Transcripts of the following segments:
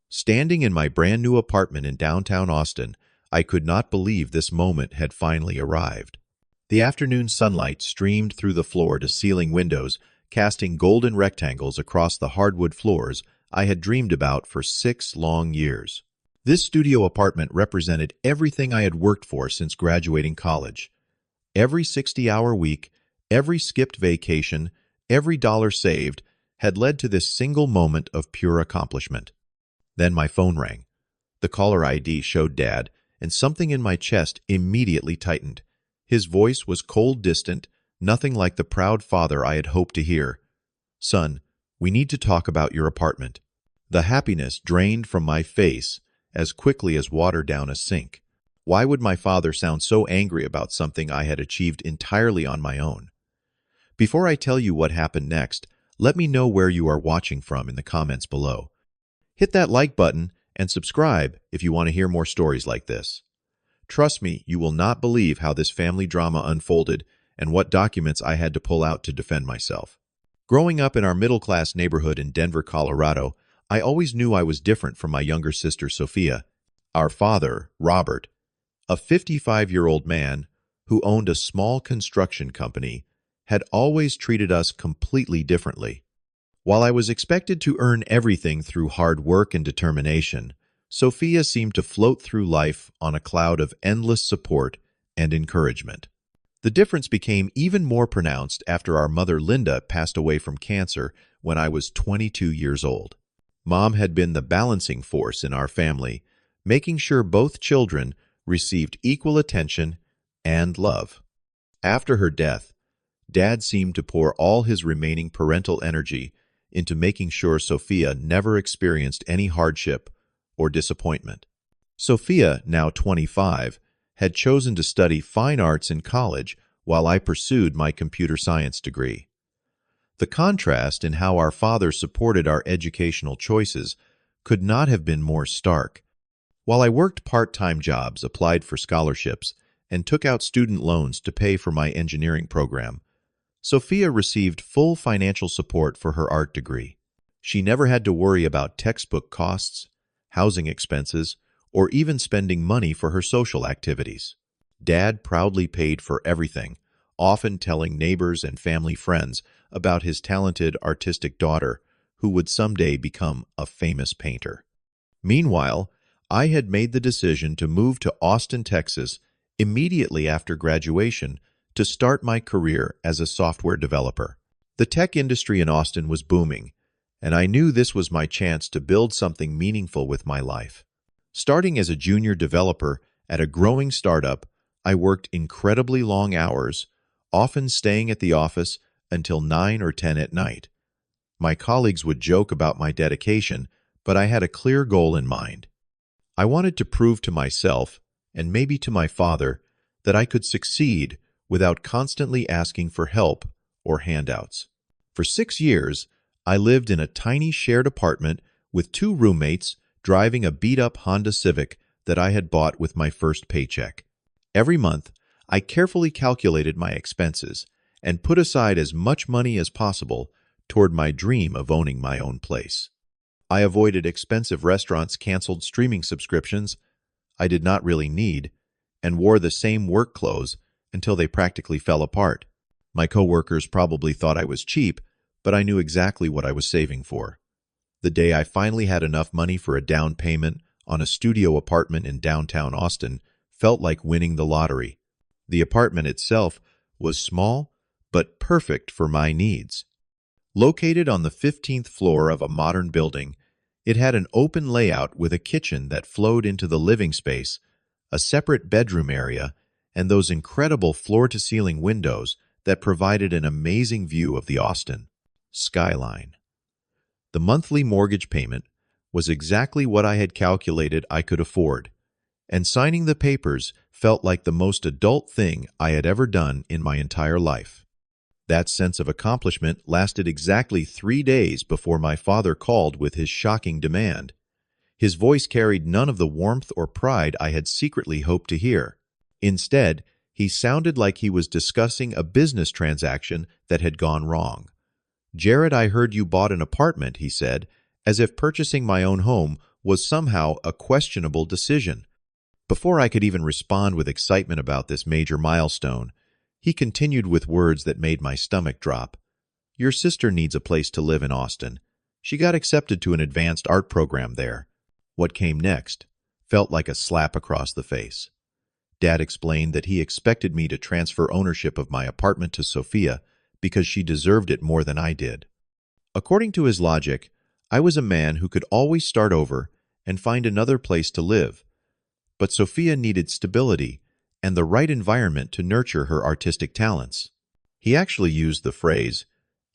Standing in my brand new apartment in downtown Austin, I could not believe this moment had finally arrived. The afternoon sunlight streamed through the floor-to-ceiling windows, casting golden rectangles across the hardwood floors I had dreamed about for 6 long years. This studio apartment represented everything I had worked for since graduating college. Every 60-hour week, every skipped vacation, every dollar saved had led to this single moment of pure accomplishment. Then my phone rang. The caller ID showed Dad, and something in my chest immediately tightened. His voice was cold, distant, nothing like the proud father I had hoped to hear. "Son, we need to talk about your apartment." The happiness drained from my face as quickly as water down a sink. Why would my father sound so angry about something I had achieved entirely on my own? Before I tell you what happened next, let me know where you are watching from in the comments below. Hit that like button and subscribe if you want to hear more stories like this. Trust me, you will not believe how this family drama unfolded and what documents I had to pull out to defend myself. Growing up in our middle-class neighborhood in Denver, Colorado, I always knew I was different from my younger sister, Sophia. Our father, Robert, a 55-year-old man who owned a small construction company, had always treated us completely differently. While I was expected to earn everything through hard work and determination, Sophia seemed to float through life on a cloud of endless support and encouragement. The difference became even more pronounced after our mother Linda passed away from cancer when I was 22 years old. Mom had been the balancing force in our family, making sure both children received equal attention and love. After her death, Dad seemed to pour all his remaining parental energy into making sure Sophia never experienced any hardship or disappointment. Sophia, now 25, had chosen to study fine arts in college while I pursued my computer science degree. The contrast in how our father supported our educational choices could not have been more stark. While I worked part-time jobs, applied for scholarships, and took out student loans to pay for my engineering program, Sophia received full financial support for her art degree. She never had to worry about textbook costs, housing expenses, or even spending money for her social activities. Dad proudly paid for everything, often telling neighbors and family friends about his talented artistic daughter, who would someday become a famous painter. Meanwhile, I had made the decision to move to Austin, Texas, immediately after graduation to start my career as a software developer. The tech industry in Austin was booming, and I knew this was my chance to build something meaningful with my life. Starting as a junior developer at a growing startup, I worked incredibly long hours, often staying at the office until 9 or 10 at night. My colleagues would joke about my dedication, but I had a clear goal in mind. I wanted to prove to myself, and maybe to my father, that I could succeed without constantly asking for help or handouts. For 6 years, I lived in a tiny shared apartment with 2 roommates driving a beat-up Honda Civic that I had bought with my first paycheck. Every month, I carefully calculated my expenses and put aside as much money as possible toward my dream of owning my own place. I avoided expensive restaurants, canceled streaming subscriptions I did not really need, and wore the same work clothes until they practically fell apart. My coworkers probably thought I was cheap, but I knew exactly what I was saving for. The day I finally had enough money for a down payment on a studio apartment in downtown Austin felt like winning the lottery. The apartment itself was small, but perfect for my needs. Located on the 15th floor of a modern building, it had an open layout with a kitchen that flowed into the living space, a separate bedroom area, and those incredible floor-to-ceiling windows that provided an amazing view of the Austin skyline. The monthly mortgage payment was exactly what I had calculated I could afford, and signing the papers felt like the most adult thing I had ever done in my entire life. That sense of accomplishment lasted exactly 3 days before my father called with his shocking demand. His voice carried none of the warmth or pride I had secretly hoped to hear. Instead, he sounded like he was discussing a business transaction that had gone wrong. "Jared, I heard you bought an apartment," he said, as if purchasing my own home was somehow a questionable decision. Before I could even respond with excitement about this major milestone, he continued with words that made my stomach drop. "Your sister needs a place to live in Austin. She got accepted to an advanced art program there." What came next felt like a slap across the face. Dad explained that he expected me to transfer ownership of my apartment to Sophia because she deserved it more than I did. According to his logic, I was a man who could always start over and find another place to live. But Sophia needed stability and the right environment to nurture her artistic talents. He actually used the phrase,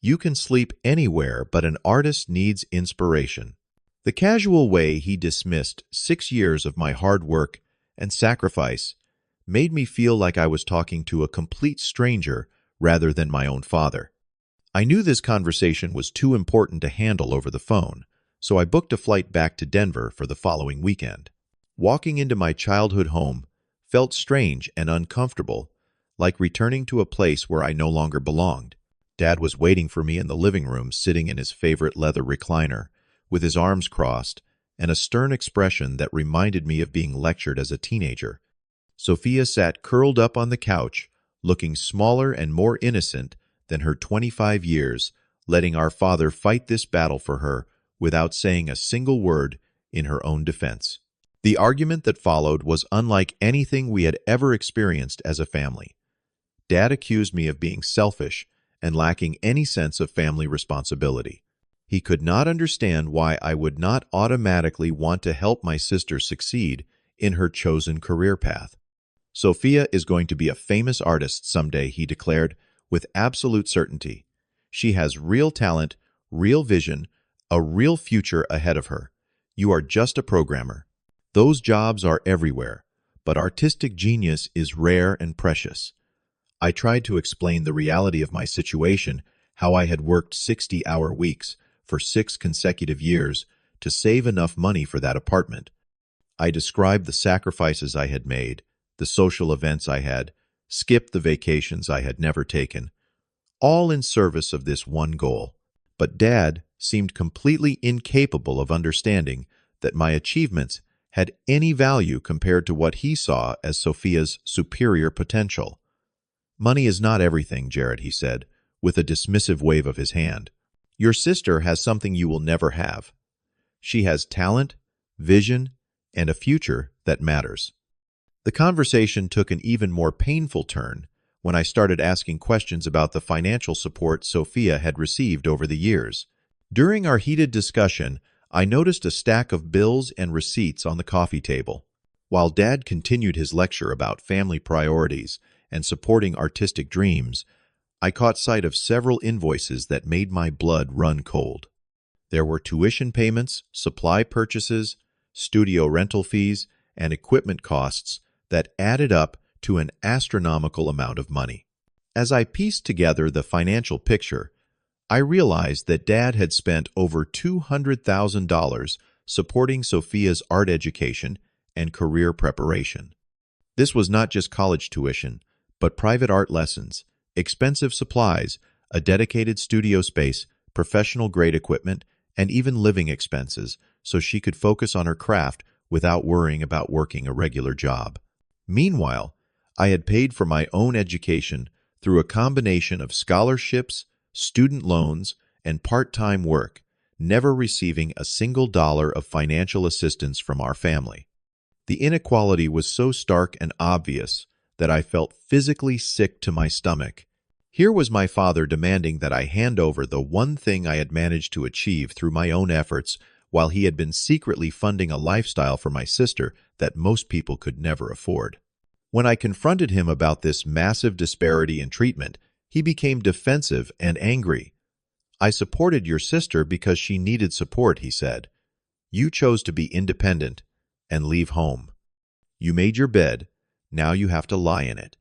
"You can sleep anywhere, but an artist needs inspiration." The casual way he dismissed 6 years of my hard work and sacrifice made me feel like I was talking to a complete stranger rather than my own father. I knew this conversation was too important to handle over the phone, so I booked a flight back to Denver for the following weekend. Walking into my childhood home felt strange and uncomfortable, like returning to a place where I no longer belonged. Dad was waiting for me in the living room, sitting in his favorite leather recliner, with his arms crossed and a stern expression that reminded me of being lectured as a teenager. Sophia sat curled up on the couch, looking smaller and more innocent than her 25 years, letting our father fight this battle for her without saying a single word in her own defense. The argument that followed was unlike anything we had ever experienced as a family. Dad accused me of being selfish and lacking any sense of family responsibility. He could not understand why I would not automatically want to help my sister succeed in her chosen career path. "Sophia is going to be a famous artist someday," he declared with absolute certainty. "She has real talent, real vision, a real future ahead of her. You are just a programmer. Those jobs are everywhere, but artistic genius is rare and precious." I tried to explain the reality of my situation, how I had worked 60-hour weeks for 6 consecutive years to save enough money for that apartment. I described the sacrifices I had made, the social events I had skipped, the vacations I had never taken, all in service of this one goal. But Dad seemed completely incapable of understanding that my achievements had any value compared to what he saw as Sophia's superior potential. "Money is not everything, Jared," he said, with a dismissive wave of his hand. "Your sister has something you will never have. She has talent, vision, and a future that matters." The conversation took an even more painful turn when I started asking questions about the financial support Sophia had received over the years. During our heated discussion, I noticed a stack of bills and receipts on the coffee table. While Dad continued his lecture about family priorities and supporting artistic dreams, I caught sight of several invoices that made my blood run cold. There were tuition payments, supply purchases, studio rental fees, and equipment costs that added up to an astronomical amount of money. As I pieced together the financial picture, I realized that Dad had spent over $200,000 supporting Sophia's art education and career preparation. This was not just college tuition, but private art lessons, expensive supplies, a dedicated studio space, professional-grade equipment, and even living expenses, so she could focus on her craft without worrying about working a regular job. Meanwhile, I had paid for my own education through a combination of scholarships, student loans, and part-time work, never receiving a single dollar of financial assistance from our family. The inequality was so stark and obvious that I felt physically sick to my stomach. Here was my father demanding that I hand over the one thing I had managed to achieve through my own efforts, while he had been secretly funding a lifestyle for my sister that most people could never afford. When I confronted him about this massive disparity in treatment, he became defensive and angry. "I supported your sister because she needed support," he said. "You chose to be independent and leave home. You made your bed, now you have to lie in it."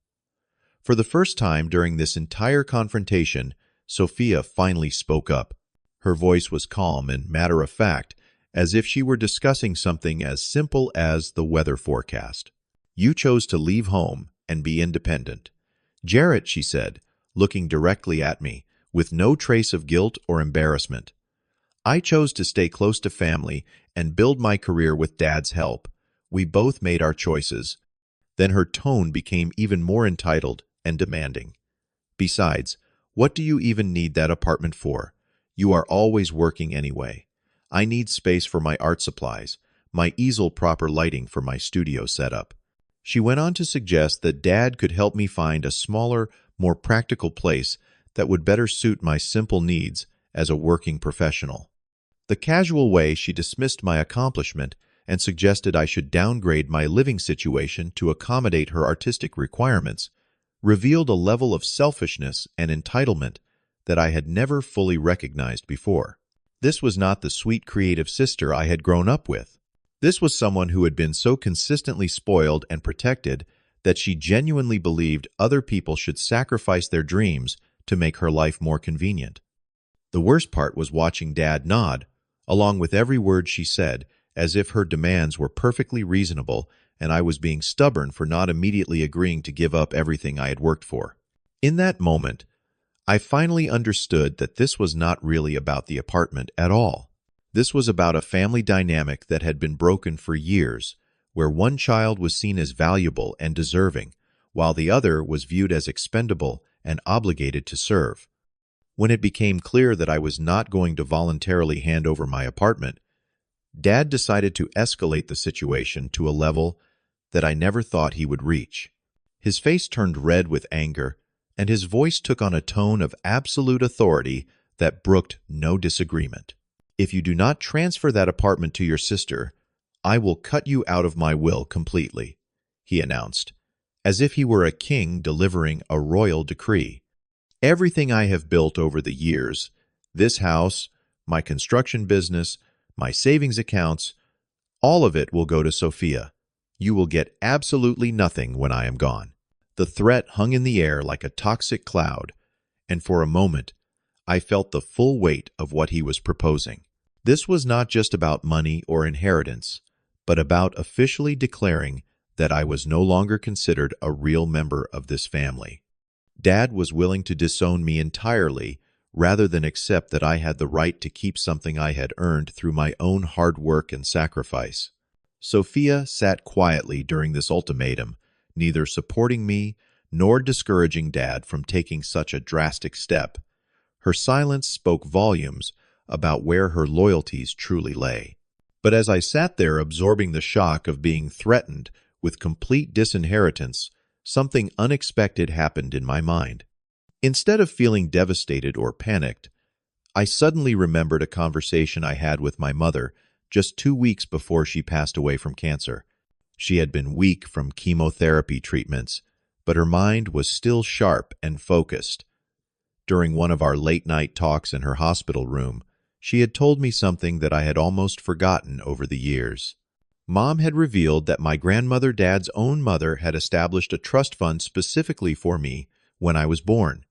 For the first time during this entire confrontation, Sophia finally spoke up. Her voice was calm and matter-of-fact, as if she were discussing something as simple as the weather forecast. "You chose to leave home and be independent. Jarrett," she said, looking directly at me, with no trace of guilt or embarrassment, I chose to stay close to family and build my career with Dad's help. We both made our choices. Then her tone became even more entitled and demanding. Besides, what do you even need that apartment for? You are always working anyway. I need space for my art supplies, my easel, proper lighting for my studio setup. She went on to suggest that Dad could help me find a smaller, more practical place that would better suit my simple needs as a working professional. The casual way she dismissed my accomplishment and suggested I should downgrade my living situation to accommodate her artistic requirements revealed a level of selfishness and entitlement that I had never fully recognized before. This was not the sweet, creative sister I had grown up with. This was someone who had been so consistently spoiled and protected that she genuinely believed other people should sacrifice their dreams to make her life more convenient. The worst part was watching Dad nod, along with every word she said, as if her demands were perfectly reasonable and I was being stubborn for not immediately agreeing to give up everything I had worked for. In that moment, I finally understood that this was not really about the apartment at all. This was about a family dynamic that had been broken for years, where one child was seen as valuable and deserving, while the other was viewed as expendable and obligated to serve. When it became clear that I was not going to voluntarily hand over my apartment, Dad decided to escalate the situation to a level that I never thought he would reach. His face turned red with anger, and his voice took on a tone of absolute authority that brooked no disagreement. "If you do not transfer that apartment to your sister, I will cut you out of my will completely," he announced, as if he were a king delivering a royal decree. "Everything I have built over the years, this house, my construction business, my savings accounts, all of it will go to Sophia. You will get absolutely nothing when I am gone." The threat hung in the air like a toxic cloud, and for a moment, I felt the full weight of what he was proposing. This was not just about money or inheritance, but about officially declaring that I was no longer considered a real member of this family. Dad was willing to disown me entirely rather than accept that I had the right to keep something I had earned through my own hard work and sacrifice. Sophia sat quietly during this ultimatum, neither supporting me nor discouraging Dad from taking such a drastic step. Her silence spoke volumes about where her loyalties truly lay. But as I sat there absorbing the shock of being threatened with complete disinheritance, something unexpected happened in my mind. Instead of feeling devastated or panicked, I suddenly remembered a conversation I had with my mother just 2 weeks before she passed away from cancer. She had been weak from chemotherapy treatments, but her mind was still sharp and focused. During one of our late-night talks in her hospital room, she had told me something that I had almost forgotten over the years. Mom had revealed that my grandmother, Dad's own mother, had established a trust fund specifically for me when I was born.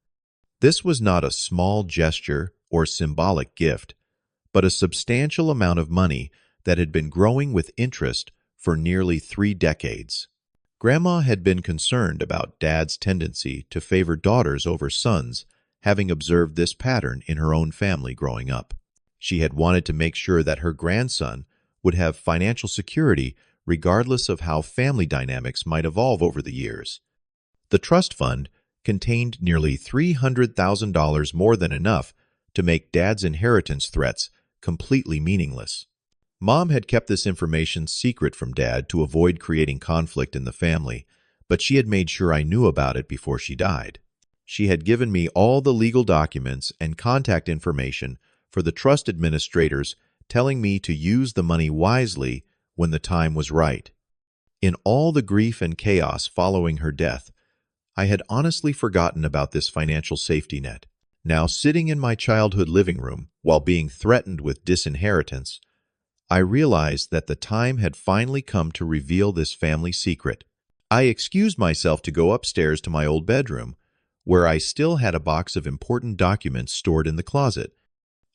This was not a small gesture or symbolic gift, but a substantial amount of money that had been growing with interest for nearly 3 decades. Grandma had been concerned about Dad's tendency to favor daughters over sons, having observed this pattern in her own family growing up. She had wanted to make sure that her grandson would have financial security regardless of how family dynamics might evolve over the years. The trust fund contained nearly $300,000, more than enough to make Dad's inheritance threats completely meaningless. Mom had kept this information secret from Dad to avoid creating conflict in the family, but she had made sure I knew about it before she died. She had given me all the legal documents and contact information for the trust administrators, telling me to use the money wisely when the time was right. In all the grief and chaos following her death, I had honestly forgotten about this financial safety net. Now, sitting in my childhood living room while being threatened with disinheritance, I realized that the time had finally come to reveal this family secret. I excused myself to go upstairs to my old bedroom, where I still had a box of important documents stored in the closet.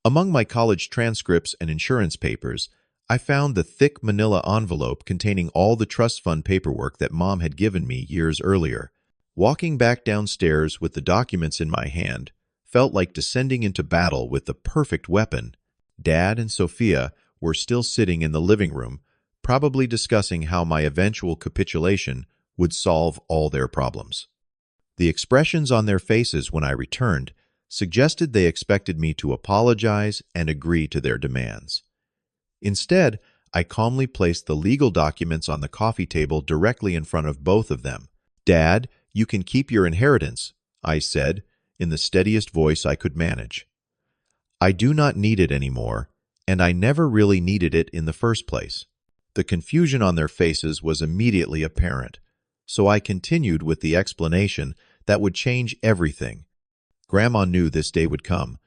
Among my college transcripts and insurance papers, I found the thick manila envelope containing all the trust fund paperwork that Mom had given me years earlier. Walking back downstairs with the documents in my hand felt like descending into battle with the perfect weapon. Dad and Sophia were still sitting in the living room, probably discussing how my eventual capitulation would solve all their problems. The expressions on their faces when I returned suggested they expected me to apologize and agree to their demands. Instead, I calmly placed the legal documents on the coffee table directly in front of both of them. "Dad, you can keep your inheritance," I said, in the steadiest voice I could manage. "I do not need it anymore, and I never really needed it in the first place." The confusion on their faces was immediately apparent, so I continued with the explanation that would change everything. "Grandma knew this day would come.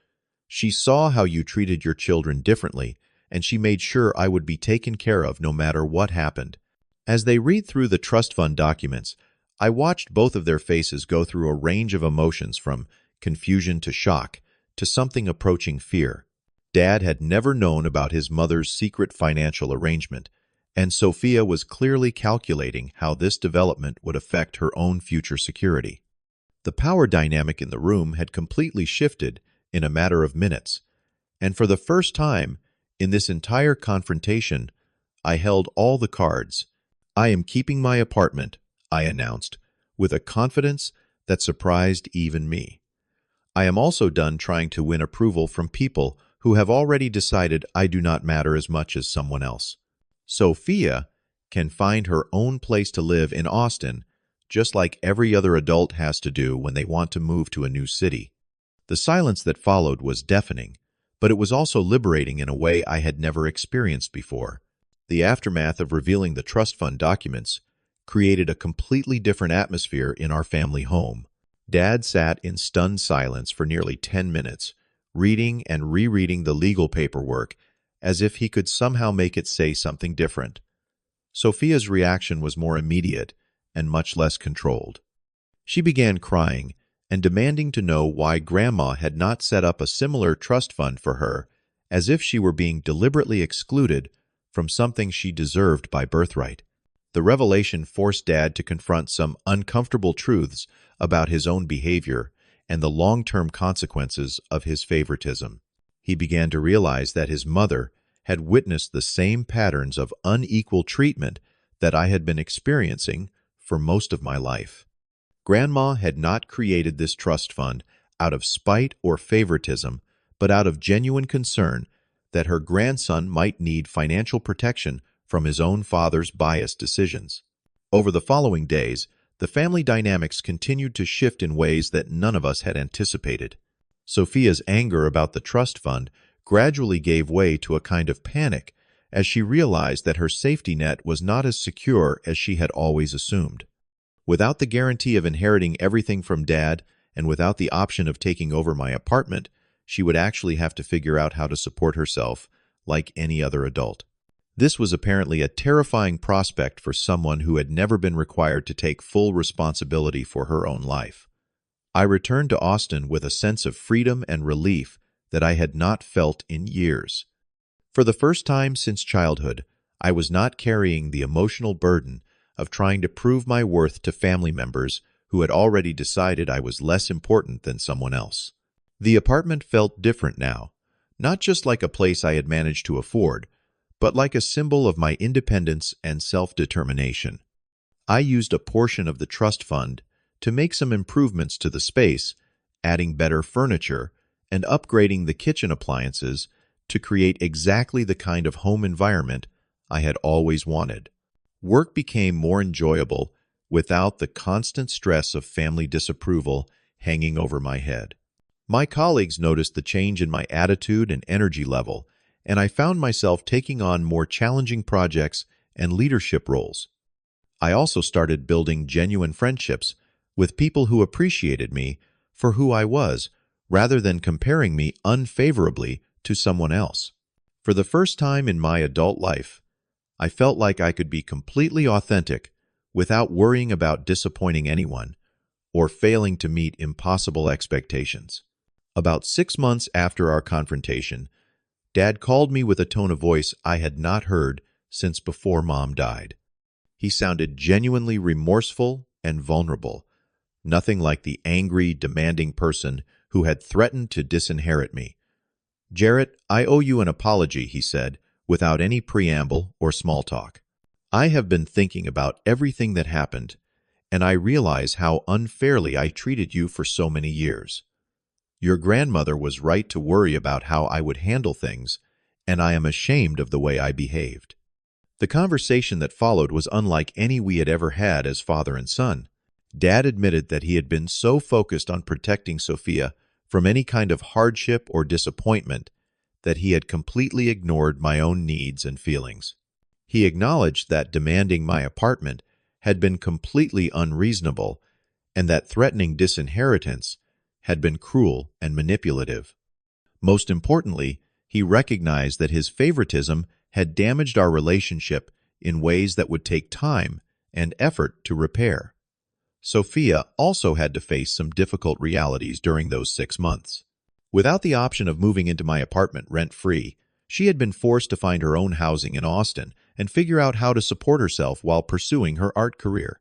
She saw how you treated your children differently, and she made sure I would be taken care of no matter what happened." As they read through the trust fund documents, I watched both of their faces go through a range of emotions from confusion to shock to something approaching fear. Dad had never known about his mother's secret financial arrangement, and Sophia was clearly calculating how this development would affect her own future security. The power dynamic in the room had completely shifted in a matter of minutes, and for the first time in this entire confrontation, I held all the cards. "I am keeping my apartment," I announced, with a confidence that surprised even me. "I am also done trying to win approval from people who have already decided I do not matter as much as someone else. Sophia can find her own place to live in Austin, just like every other adult has to do when they want to move to a new city." The silence that followed was deafening, but it was also liberating in a way I had never experienced before. The aftermath of revealing the trust fund documents created a completely different atmosphere in our family home. Dad sat in stunned silence for nearly 10 minutes, reading and rereading the legal paperwork as if he could somehow make it say something different. Sophia's reaction was more immediate and much less controlled. She began crying and demanding to know why Grandma had not set up a similar trust fund for her, as if she were being deliberately excluded from something she deserved by birthright. The revelation forced Dad to confront some uncomfortable truths about his own behavior and the long-term consequences of his favoritism. He began to realize that his mother had witnessed the same patterns of unequal treatment that I had been experiencing for most of my life. Grandma had not created this trust fund out of spite or favoritism, but out of genuine concern that her grandson might need financial protection from his own father's biased decisions. Over the following days, the family dynamics continued to shift in ways that none of us had anticipated. Sophia's anger about the trust fund gradually gave way to a kind of panic as she realized that her safety net was not as secure as she had always assumed. Without the guarantee of inheriting everything from Dad and without the option of taking over my apartment, she would actually have to figure out how to support herself like any other adult. This was apparently a terrifying prospect for someone who had never been required to take full responsibility for her own life. I returned to Austin with a sense of freedom and relief that I had not felt in years. For the first time since childhood, I was not carrying the emotional burden of trying to prove my worth to family members who had already decided I was less important than someone else. The apartment felt different now, not just like a place I had managed to afford, but like a symbol of my independence and self-determination. I used a portion of the trust fund to make some improvements to the space, adding better furniture and upgrading the kitchen appliances to create exactly the kind of home environment I had always wanted. Work became more enjoyable without the constant stress of family disapproval hanging over my head. My colleagues noticed the change in my attitude and energy level, and I found myself taking on more challenging projects and leadership roles. I also started building genuine friendships with people who appreciated me for who I was, rather than comparing me unfavorably to someone else. For the first time in my adult life, I felt like I could be completely authentic without worrying about disappointing anyone or failing to meet impossible expectations. About 6 months after our confrontation, Dad called me with a tone of voice I had not heard since before Mom died. He sounded genuinely remorseful and vulnerable, nothing like the angry, demanding person who had threatened to disinherit me. Jarrett, I owe you an apology, he said, without any preamble or small talk. I have been thinking about everything that happened, and I realize how unfairly I treated you for so many years. Your grandmother was right to worry about how I would handle things, and I am ashamed of the way I behaved. The conversation that followed was unlike any we had ever had as father and son. Dad admitted that he had been so focused on protecting Sophia from any kind of hardship or disappointment that he had completely ignored my own needs and feelings. He acknowledged that demanding my apartment had been completely unreasonable and that threatening disinheritance had been cruel and manipulative. Most importantly, he recognized that his favoritism had damaged our relationship in ways that would take time and effort to repair. Sophia also had to face some difficult realities during those 6 months. Without the option of moving into my apartment rent-free, she had been forced to find her own housing in Austin and figure out how to support herself while pursuing her art career.